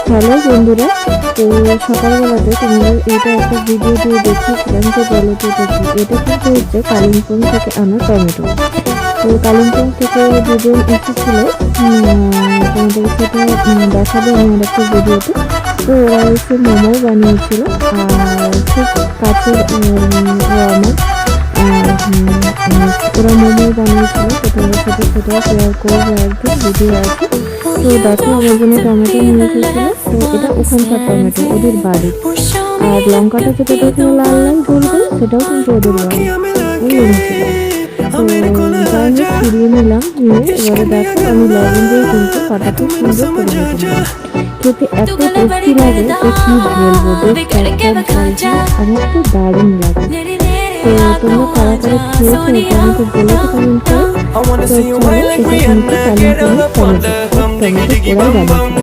Hello বন্ধুরা, তো সকালবেলাতে তোমাদের এটা একটা ভিডিও দিয়ে দেখিয়েছিলাম যে বলো তো এটা কি। এটা কিন্তু হচ্ছে কালিম্পং থেকে আনা টমেটো। তো কালিম্পং থেকে দুজন এসেছিল, তোমাদের সেটা দেখাবো আমার একটা ভিডিওতে। তো ওরা এসে মোমো বানিয়েছিল, আর খুব কাছের আমার ওরা মোমো বানিয়েছিল। তো তোমাদের সাথে সেটাও শেয়ার করবো, একদম ভিডিও আছে। তো দেখো আমার জন্য টমেটো নিয়ে এসেছিলো। তো এটা ওখানকার টমেটো, ওদের বাড়ির। আর লঙ্কাটা যেটা দেখলো লাল লাল গোল গোল, সেটাও কিন্তু ওদের বাড়ি, ওই এনেছিল। তো যাই হোক ফিরিয়ে নিলাম, নিয়ে এবারে দেখো আমি লবণ দিয়ে কিন্তু কাটাতে সুন্দর করে দিলাম। খেতে এত টেস্টি লাগে যে কি বলবো, বেশ আমার তো দারুণ লাগে। তো তোমরা কারা কারা খেয়েছো এটা আমাকে বলে তো কমেন্ট করে। তো চলো এটা কিন্তু কালিম্পংয়ের টমেটো পোড়াই বানাচ্ছি।